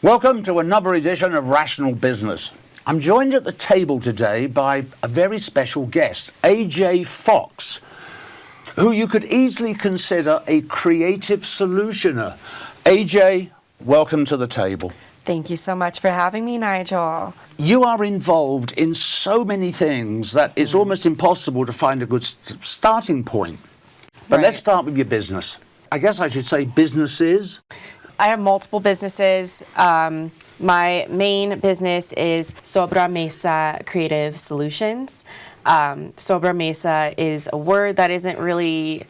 Welcome to another edition of Rational Business. I'm joined at the table today by a very special guest, AJ Foxx, who you could easily consider a creative solutioner. AJ, welcome to the table. Thank you so much for having me, Nigel. You are involved in so many things that it's almost impossible to find a good starting point. But let's start with your business. I guess I should say businesses. I have multiple businesses. My main business is Sobremesa Creative Solutions. Sobremesa is a word that isn't really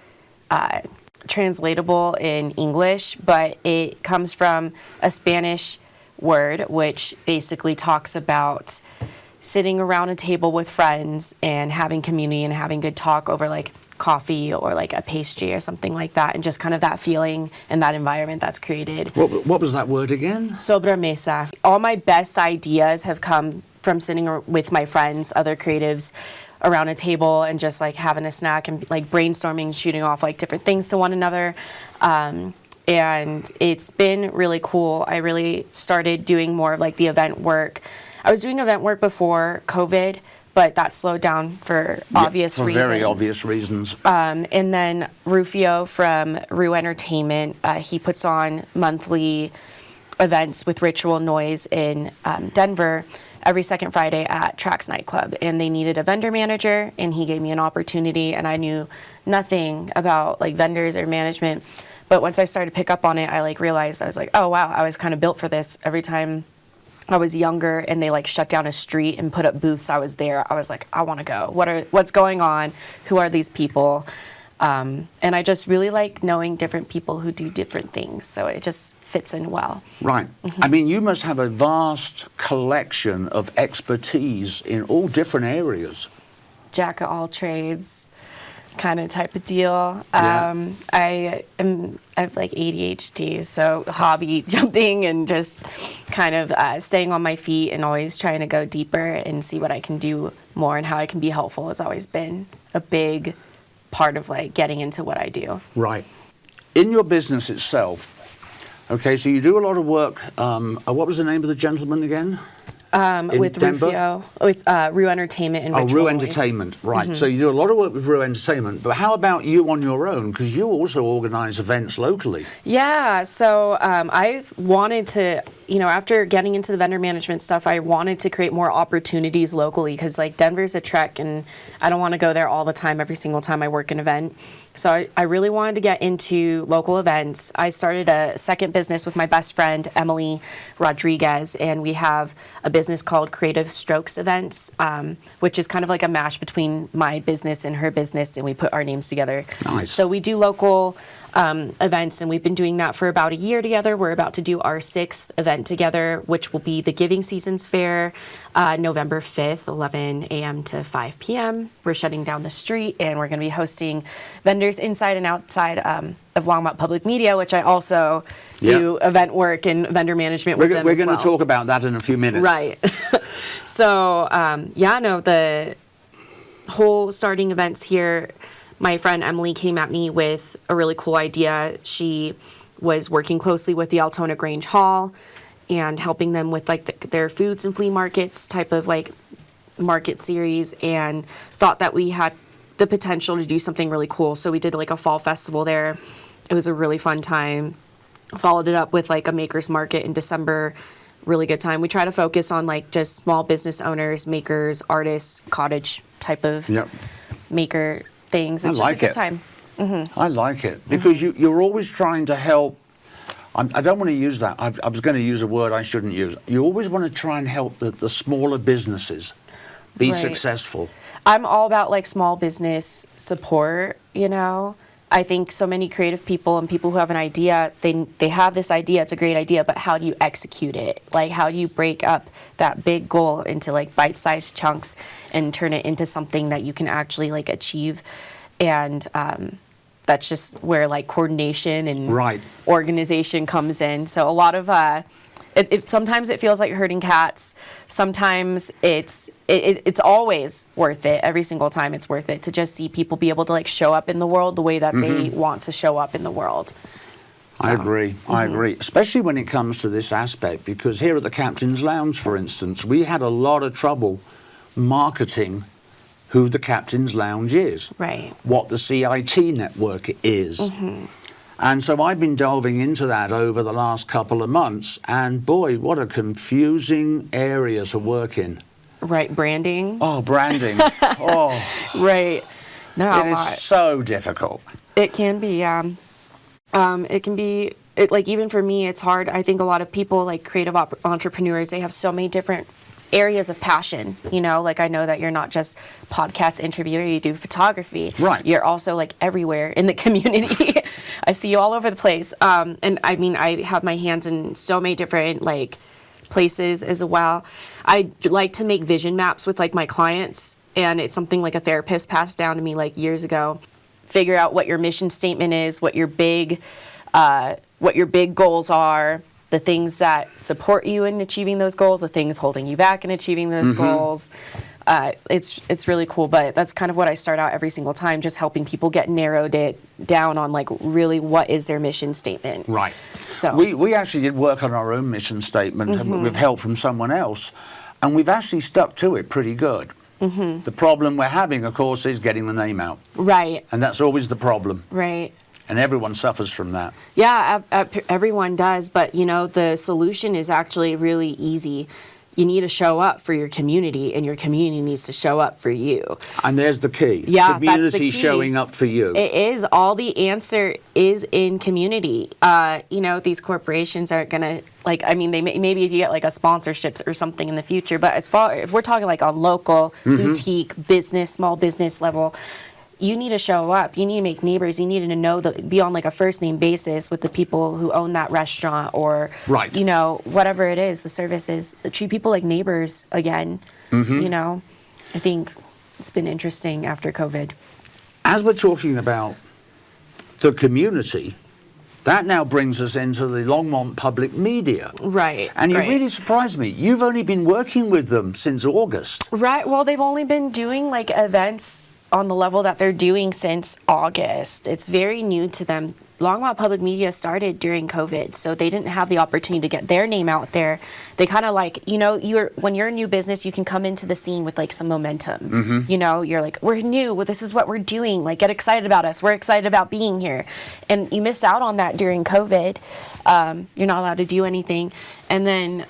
translatable in English, but it comes from a Spanish word which basically talks about sitting around a table with friends and having community and having good talk over like coffee or like a pastry or something like that, and just kind of that feeling and that environment that's created. What was that word again? Sobremesa. All my best ideas have come from sitting with my friends, other creatives, around a table and just like having a snack and like brainstorming, shooting off like different things to one another. And it's been really cool. I really started doing more of like the event work. I was doing event work before COVID, but that slowed down for obvious reasons. For very obvious reasons. And then Rufio from Rue Entertainment, he puts on monthly events with Ritual Noise in Denver every second Friday at Trax Nightclub. And they needed a vendor manager, and he gave me an opportunity, and I knew nothing about like vendors or management. But once I started to pick up on it, I like realized, I was like, oh wow, I was kind of built for this. Every time I was younger and they like shut down a street and put up booths, I was there. I was like, I want to go. What's going on? Who are these people? And I just really like knowing different people who do different things. So it just fits in well. Right. I mean, you must have a vast collection of expertise in all different areas. Jack of all trades kind of type of deal. Yeah. I have like ADHD, so hobby jumping and just kind of staying on my feet and always trying to go deeper and see what I can do more and how I can be helpful has always been a big part of like getting into what I do. Right. In your business itself, okay, so you do a lot of work. What was the name of the gentleman again? With Denver? Rufio, with Rue Entertainment and Ritual Rue Noise. Entertainment, right. So you do a lot of work with Rue Entertainment, but how about you on your own? Because you also organize events locally. Yeah, so I've wanted to, after getting into the vendor management stuff, I wanted to create more opportunities locally because like Denver's a trek and I don't want to go there all the time, every single time I work an event. So I really wanted to get into local events. I started a second business with my best friend, Emily Rodriguez, and we have a business called Creative Strokes Events, which is kind of like a mash between my business and her business, and we put our names together. Nice. So we do local events, and we've been doing that for about a year together. We're about to do our 6th event together, which will be the Giving Seasons Fair, November 5th, 11 a.m. to 5 p.m. We're shutting down the street, and we're going to be hosting vendors inside and outside of Longmont Public Media, which I also do event work and vendor management with them as well. We're going to talk about that in a few minutes. Right. So, the whole starting events here, my friend Emily came at me with a really cool idea. She was working closely with the Altona Grange Hall and helping them with like their foods and flea markets type of like market series, and thought that we had the potential to do something really cool. So we did like a fall festival there. It was a really fun time. Followed it up with like a maker's market in December. Really good time. We try to focus on like just small business owners, makers, artists, cottage type of maker things. It's just a good time. Mm-hmm. I like it because you're always trying to help. I don't want to use that. I was going to use a word I shouldn't use. You always want to try and help the smaller businesses be successful. I'm all about like small business support, I think so many creative people and people who have an idea, they have this idea, it's a great idea, but how do you execute it? Like how do you break up that big goal into like bite-sized chunks and turn it into something that you can actually like achieve? And that's just where like coordination and organization comes in. So a lot of sometimes it feels like herding cats. Sometimes it's always worth it. Every single time it's worth it to just see people be able to like show up in the world the way that they want to show up in the world. So, I agree. I agree, especially when it comes to this aspect, because here at the Captain's Lounge, for instance, we had a lot of trouble marketing who the Captain's Lounge is, Right. what the CIT network is. And so I've been delving into that over the last couple of months, and boy, what a confusing area to work in. Right, branding. Oh, branding. Oh, Right. No, it is so difficult. it can be, yeah. It can be, like, even for me, it's hard. I think a lot of people, like creative entrepreneurs, they have so many different areas of passion, you know, like I know that you're not just podcast interviewer, you do photography. Right. You're also like everywhere in the community. I see you all over the place. And I mean, I have my hands in so many different like places as well. I like to make vision maps with like my clients, and it's something like a therapist passed down to me like years ago. Figure out what your mission statement is, what your big goals are, the things that support you in achieving those goals, the things holding you back in achieving those goals. It's really cool, but that's kind of what I start out every single time, just helping people get narrowed it down on like really what is their mission statement. Right. So we actually did work on our own mission statement with help from someone else, and we've actually stuck to it pretty good. The problem we're having, of course, is getting the name out. Right. And that's always the problem. Right. And everyone suffers from that. Yeah, everyone does, but you know, the solution is actually really easy. You need to show up for your community, and your community needs to show up for you. And there's the key. Yeah, community that's the key. Showing up for you. It is. All the answer is in community. You know, these corporations aren't gonna like. I mean, they maybe if you get like a sponsorships or something in the future, but if we're talking like on local boutique business, small business level, you need to show up. You need to make neighbors. You need to know be on like a first name basis with the people who own that restaurant or, right. you know, whatever it is, the services. Treat people like neighbors again. You know, I think it's been interesting after COVID. As we're talking about the community, that now brings us into the Longmont Public Media. Right. And you right. really surprised me. You've only been working with them since August. Right. Well, they've only been doing like events on the level that they're doing since August. It's very new to them. Longmont Public Media started during COVID, so they didn't have the opportunity to get their name out there. They kind of like, you know, when you're a new business, you can come into the scene with like some momentum. You know, you're like, we're new, well, this is what we're doing. Like, get excited about us. We're excited about being here. And you missed out on that during COVID. You're not allowed to do anything. And then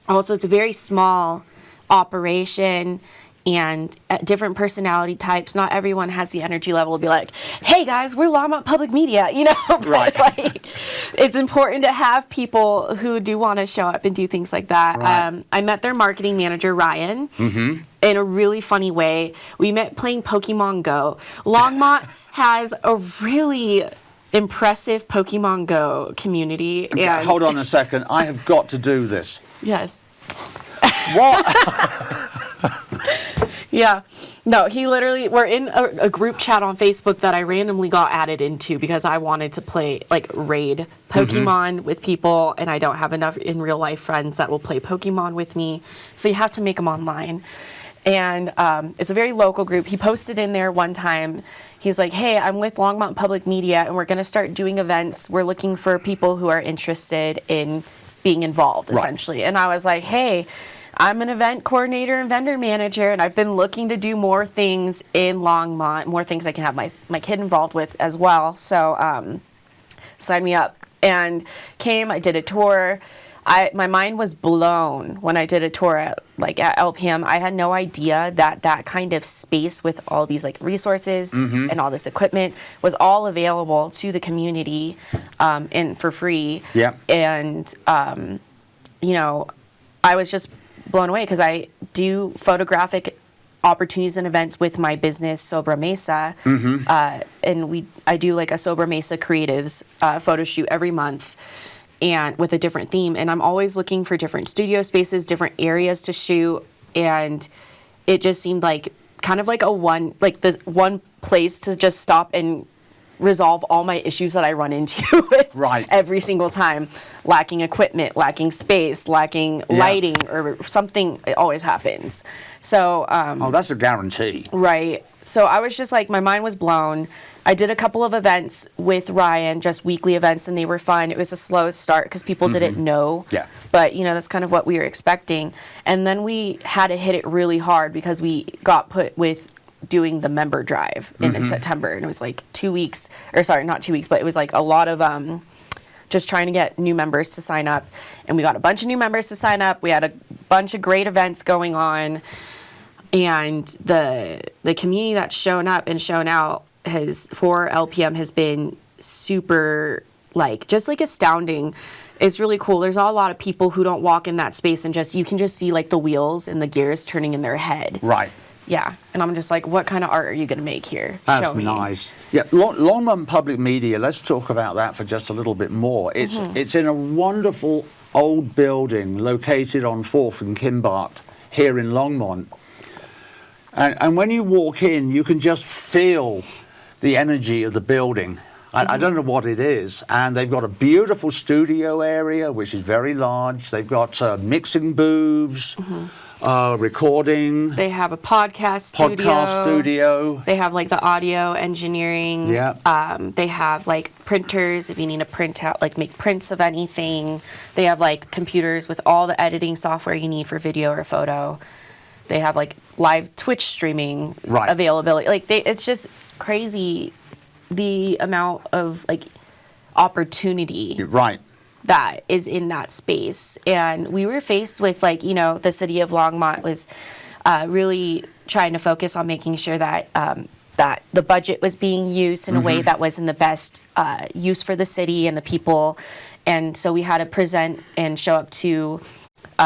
also, it's a very small operation, and different personality types. Not everyone has the energy level to be like, hey guys, we're Longmont Public Media, you know? But right. like, it's important to have people who do want to show up and do things like that. Right. I met their marketing manager, Ryan, in a really funny way. We met playing Pokemon Go. Longmont has a really impressive Pokemon Go community. Okay, And hold on a second. I have got to do this. yes. What? Yeah. No, we're in a group chat on Facebook that I randomly got added into because I wanted to play, like, raid Pokemon with people, and I don't have enough in real life friends that will play Pokemon with me. So you have to make them online. And it's a very local group. He posted in there one time, he's like, hey, I'm with Longmont Public Media, and we're going to start doing events. We're looking for people who are interested in being involved, essentially. And I was like, hey, I'm an event coordinator and vendor manager, and I've been looking to do more things in Longmont, more things I can have my kid involved with as well. So sign me up. And I did a tour. My mind was blown when I did a tour at LPM. I had no idea that kind of space with all these like resources and all this equipment was all available to the community and for free. Yeah. And you know, I was just blown away because I do photographic opportunities and events with my business Sobremesa, and I do like a Sobremesa Creatives photo shoot every month, and with a different theme. And I'm always looking for different studio spaces, different areas to shoot, and it just seemed like kind of like this one place to just stop and resolve all my issues that I run into with every single time. Lacking equipment, lacking space, lacking lighting, or something. It always happens. So that's a guarantee. Right. So I was just like, my mind was blown. I did a couple of events with Ryan, just weekly events, and they were fun. It was a slow start because people didn't know. Yeah. But, that's kind of what we were expecting. And then we had to hit it really hard because we got put with doing the member drive in September. And it was like 2 weeks, or sorry, not 2 weeks, but it was like a lot of just trying to get new members to sign up. And we got a bunch of new members to sign up. We had a bunch of great events going on. And the community that's shown up and shown out for LPM has been super, just astounding. It's really cool. There's a lot of people who don't walk in that space and you can just see the wheels and the gears turning in their head. Right. Yeah. And I'm just like, what kind of art are you going to make here? That's nice. Yeah. Longmont Public Media, let's talk about that for just a little bit more. It's in a wonderful old building located on 4th and Kimbart here in Longmont. And when you walk in, you can just feel the energy of the building. I don't know what it is. And they've got a beautiful studio area, which is very large. They've got mixing booths, recording. They have a podcast studio. They have the audio engineering. Yeah. They have printers if you need to print out, make prints of anything. They have computers with all the editing software you need for video or photo. They have live Twitch streaming availability. It's just crazy the amount of opportunity that is in that space. And we were faced with the city of Longmont was really trying to focus on making sure that that the budget was being used in a way that was in the best use for the city and the people. And so we had to present and show up to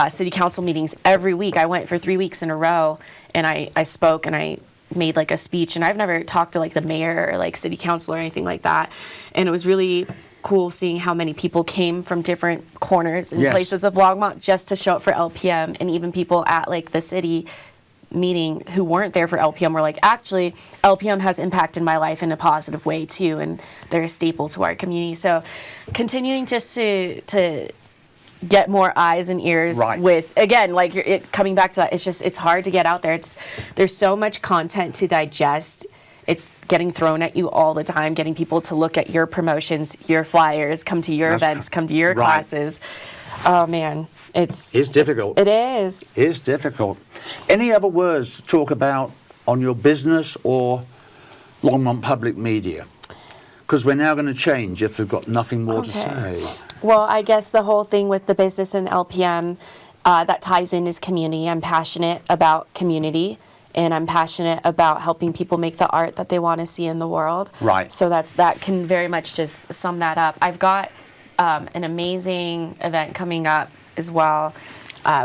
city council meetings every week. I went for 3 weeks in a row, and I spoke and I made a speech. And I've never talked to the mayor or city council or anything like that. And it was really cool seeing how many people came from different corners and places of Longmont just to show up for LPM, and even people at the city meeting who weren't there for LPM were actually, LPM has impacted my life in a positive way too, and they're a staple to our community. So continuing just to get more eyes and ears with, again, coming back to that, it's hard to get out there. There's so much content to digest. It's getting thrown at you all the time, getting people to look at your promotions, your flyers, come to your events, come to your classes. Oh man, it's difficult. It is. It's difficult. Any other words to talk about on your business or Longmont Public Media? Because we're now going to change if we've got nothing more to say. Well, I guess the whole thing with the business and LPM that ties in is community. I'm passionate about community, and I'm passionate about helping people make the art that they want to see in the world. Right. So that can very much just sum that up. I've got an amazing event coming up as well.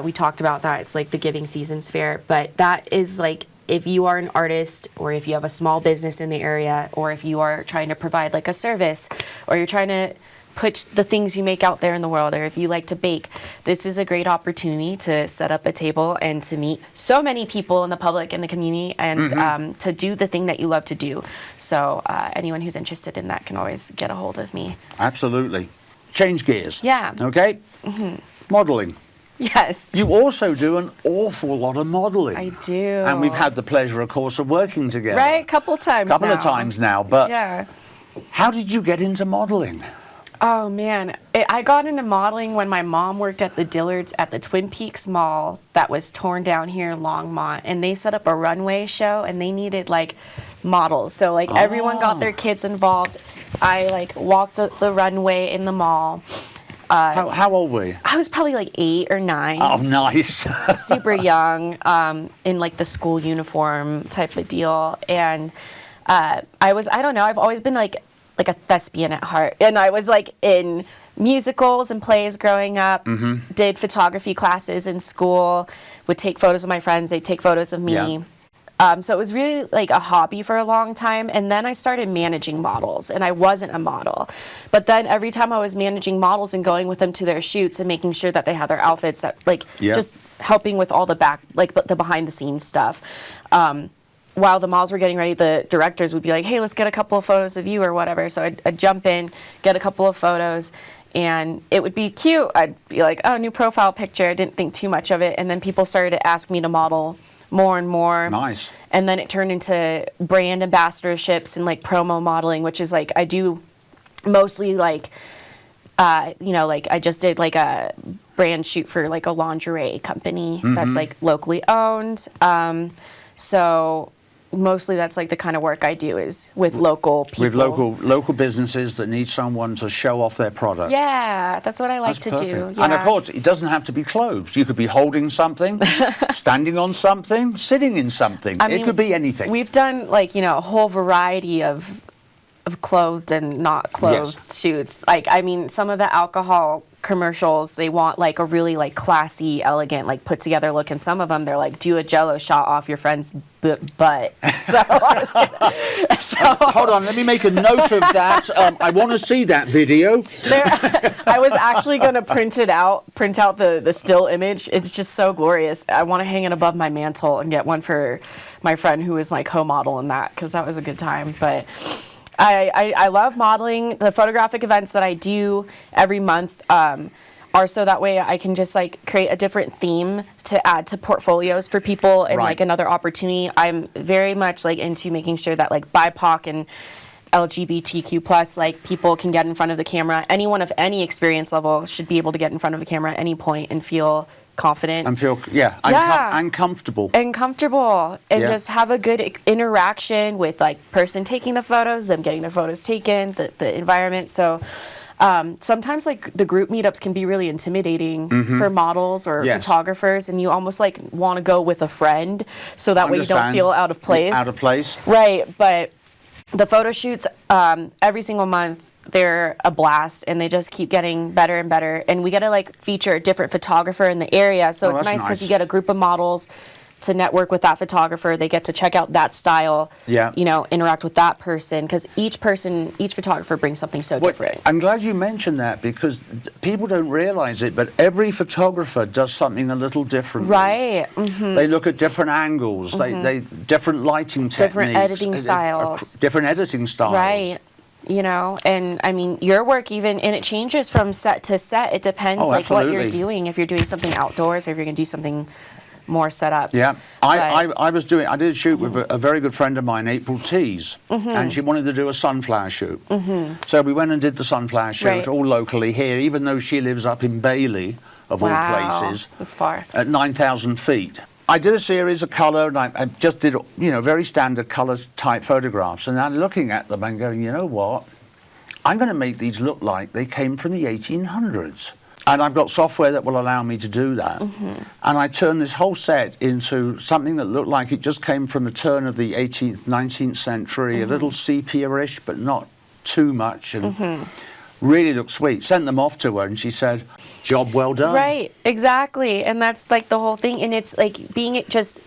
We talked about that. It's the Giving Seasons Fair, but that is if you are an artist, or if you have a small business in the area, or if you are trying to provide a service, or you're trying to put the things you make out there in the world, or if you like to bake, this is a great opportunity to set up a table and to meet so many people in the public and the community, and to do the thing that you love to do. So anyone who's interested in that can always get a hold of me. Absolutely. Change gears. Yeah. Okay? Modeling. Yes. You also do an awful lot of modeling. I do. And we've had the pleasure, of course, of working together. Right, couple of times now. But yeah. How did you get into modeling? Oh, man. I got into modeling when my mom worked at the Dillards at the Twin Peaks Mall that was torn down here in Longmont. And they set up a runway show, and they needed, models. So, everyone got their kids involved. I, walked the runway in the mall. How old were you? I was probably 8 or 9. Oh, nice. Super young, in the school uniform type of deal. And I don't know, I've always been like a thespian at heart. And I was in musicals and plays growing up, did photography classes in school, would take photos of my friends, they'd take photos of me. Yeah. So it was really a hobby for a long time. And then I started managing models, and I wasn't a model. But then every time I was managing models and going with them to their shoots and making sure that they had their outfits, that just helping with all the the behind the scenes stuff. while the models were getting ready, the directors would be like, hey, let's get a couple of photos of you or whatever. So I'd jump in, get a couple of photos, and it would be cute. I'd be like, oh, new profile picture. I didn't think too much of it. And then people started to ask me to model more and more. Nice. And then it turned into brand ambassadorships and like promo modeling, which is like I do mostly like, like I just did like a brand shoot for like a lingerie company that's like locally owned. So mostly that's like the kind of work I do is with local people. With local businesses that need someone to show off their product. Yeah, that's what I like to do. Yeah. And of course, it doesn't have to be clothes. You could be holding something, standing on something, sitting in something. It could be anything. We've done like, a whole variety of clothed and not clothed shoots. Like, I mean, some of the alcohol commercials, they want like a really like classy, elegant, like put together look, and some of them they're like, do a Jello shot off your friend's butt. So, hold on, let me make a note of that. I want to see that video. I was actually going to print out the still image. It's just so glorious. I want to hang it above my mantle and get one for my friend who is my co-model in that, because that was a good time. But I love modeling. The photographic events that I do every month are so that way I can just like create a different theme to add to portfolios for people and like another opportunity. I'm very much like into making sure that like BIPOC and LGBTQ plus like people can get in front of the camera. Anyone of any experience level should be able to get in front of a camera at any point and feel confident and feel and comfortable and just have a good interaction with like person taking the photos, them getting their photos taken, the environment. So sometimes like the group meetups can be really intimidating for models or photographers, and you almost like want to go with a friend so that way you don't feel out of place. Right. But the photo shoots every single month, they're a blast, and they just keep getting better and better. And we get to like feature a different photographer in the area, so it's nice because you get a group of models to network with that photographer. They get to check out that style, interact with that person, because each photographer brings something so different. I'm glad you mentioned that, because people don't realize it, but every photographer does something a little different. Right. They look at different angles, they different lighting techniques. Different editing styles. Right. And I mean, your work even, and it changes from set to set. It depends like what you're doing. If you're doing something outdoors or if you're going to do something more set up. Yeah. I did a shoot with a very good friend of mine, April Tees, and she wanted to do a sunflower shoot. So we went and did the sunflower shoot all locally here, even though she lives up in Bailey, of all places. That's far. At 9,000 feet. I did a series of colour, and I just did, very standard colour type photographs. And I'm looking at them and going, you know what? I'm going to make these look like they came from the 1800s. And I've got software that will allow me to do that. And I turned this whole set into something that looked like it just came from the turn of the 18th, 19th century, a little sepia-ish, but not too much. And really looked sweet. Sent them off to her, and she said, job well done. Right, exactly. And that's like the whole thing. And it's like being just,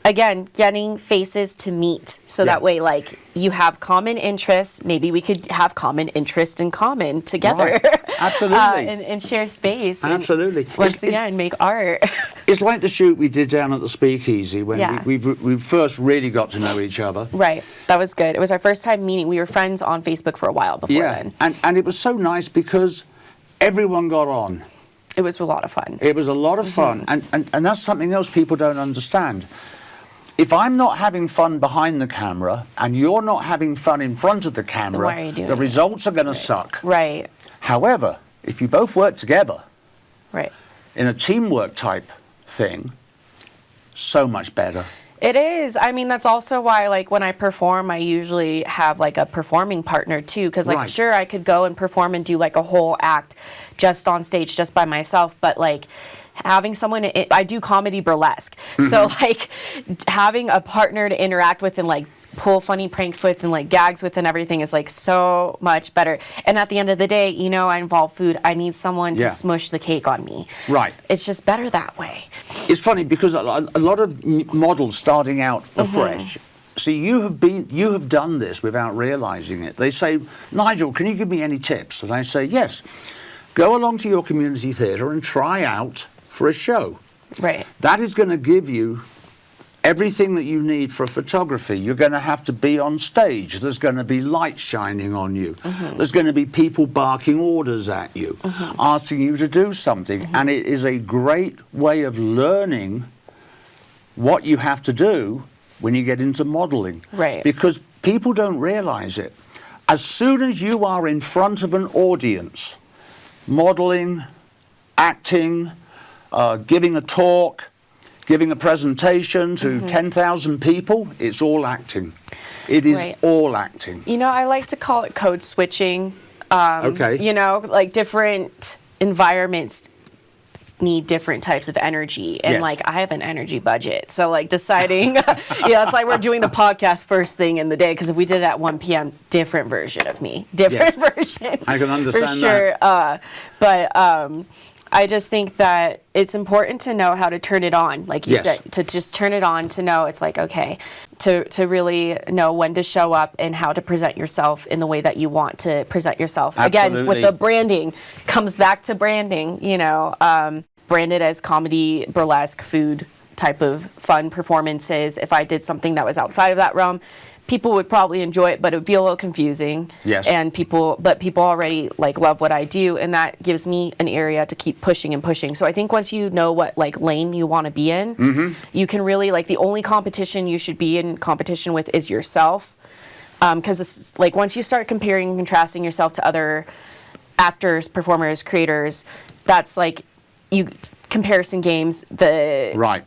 again, getting faces to meet. So that way, like, you have common interests. Maybe we could have common interest in common together. Right. Absolutely. And share space. Absolutely. And once again, make art. It's like the shoot we did down at the Speakeasy when we first really got to know each other. Right. That was good. It was our first time meeting. We were friends on Facebook for a while before then. And it was so nice because everyone got on. It was a lot of fun. It was a lot of fun. And that's something else people don't understand. If I'm not having fun behind the camera and you're not having fun in front of the camera, why are you doing the results are going to suck. Right. However, if you both work together in a teamwork type thing, so much better. It is. I mean, that's also why, like, when I perform, I usually have, like, a performing partner, too. Because, like, sure, I could go and perform and do, like, a whole act just on stage, just by myself. But, like, having someone, I do comedy burlesque. So, like, having a partner to interact with and, like, pull funny pranks with and, like, gags with and everything is, like, so much better. And at the end of the day, I involve food. I need someone to smush the cake on me. Right. It's just better that way. It's funny because a lot of models starting out afresh, see, you have done this without realizing it. They say, Nigel, can you give me any tips? And I say, yes. Go along to your community theatre and try out for a show. Right. That is going to give you everything that you need for photography. You're going to have to be on stage. There's going to be light shining on you. There's going to be people barking orders at you, asking you to do something. And it is a great way of learning what you have to do when you get into modeling. Right. Because people don't realize it. As soon as you are in front of an audience, modeling, acting, giving a talk, giving a presentation to 10,000 people, it's all acting. It is all acting. You know, I like to call it code switching. Okay. You know, like different environments need different types of energy. And Yes. like, I have an energy budget. So like deciding, it's like we're doing the podcast first thing in the day. Because if we did it at 1 p.m., different version of me. Different version. I can understand for sure. that. But I just think that it's important to know how to turn it on, like you Yes. said, to just turn it on, to know it's like, okay, to really know when to show up and how to present yourself in the way that you want to present yourself. Again, with Absolutely. the branding, comes back to branding, you know, branded as comedy, burlesque, food type of fun performances. If I did something that was outside of that realm, people would probably enjoy it, but it would be a little confusing. Yes. And people already like love what I do, and that gives me an area to keep pushing and pushing. So I think once you know what like lane you want to be in, you can really like the only competition you should be in competition with is yourself. Because it's like once you start comparing and contrasting yourself to other actors, performers, creators, that's like you comparison games. Right.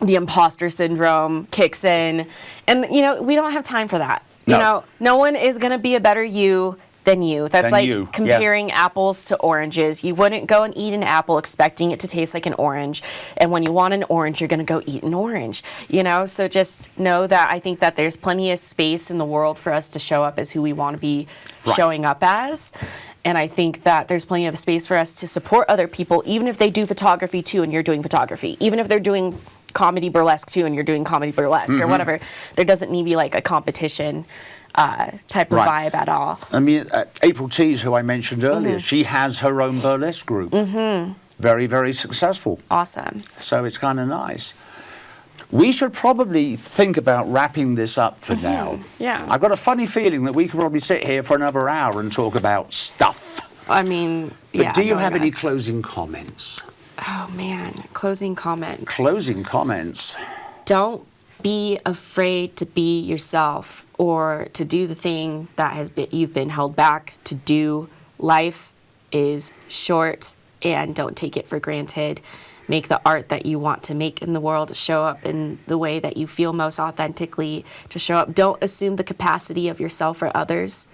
The imposter syndrome kicks in, and you know we don't have time for that. No. You know, no one is going to be a better you than you. That's Than like you, yeah. comparing apples to oranges. You wouldn't go and eat an apple expecting it to taste like an orange, and when you want an orange, you're going to go eat an orange. You know, so just know that I think that there's plenty of space in the world for us to show up as who we want to be showing up as. And I think that there's plenty of space for us to support other people, even if they do photography too and you're doing photography. Even if they're doing comedy burlesque too and you're doing comedy burlesque or whatever. There doesn't need to be like a competition type of vibe at all. I mean, April Tees, who I mentioned earlier, she has her own burlesque group. Very, very successful. Awesome. So it's kind of nice. We should probably think about wrapping this up for now. Yeah. I've got a funny feeling that we could probably sit here for another hour and talk about stuff. I mean, But do you have any yes. closing comments? Oh man, closing comments. Closing comments. Don't be afraid to be yourself or to do the thing that you've been held back to do. Life is short, and don't take it for granted. Make the art that you want to make in the world show up in the way that you feel most authentically to show up. Don't assume the capacity of yourself or others,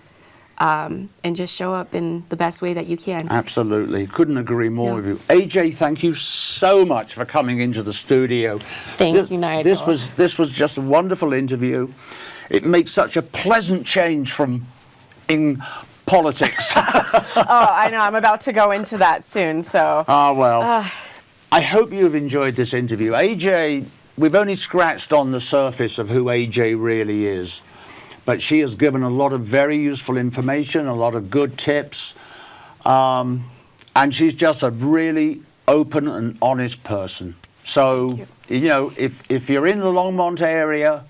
and just show up in the best way that you can. Absolutely. Couldn't agree more with you. AJ, thank you so much for coming into the studio. Thank you, Nigel. This was just a wonderful interview. It makes such a pleasant change from in politics. Oh, I know. I'm about to go into that soon, so. Ah, well. I hope you've enjoyed this interview. AJ, we've only scratched on the surface of who AJ really is, but she has given a lot of very useful information, a lot of good tips, and she's just a really open and honest person. So, you know, if you're in the Longmont area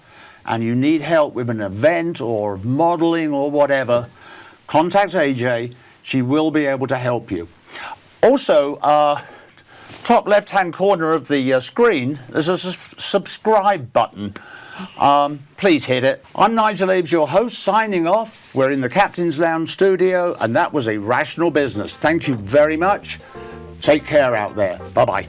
and you need help with an event or modeling or whatever, contact AJ. She will be able to help you. Also, top left-hand corner of the screen, there's a subscribe button. Please hit it. I'm Nigel Aves, your host, signing off. We're in the Captain's Lounge studio, and that was A Rational Business. Thank you very much. Take care out there. Bye-bye.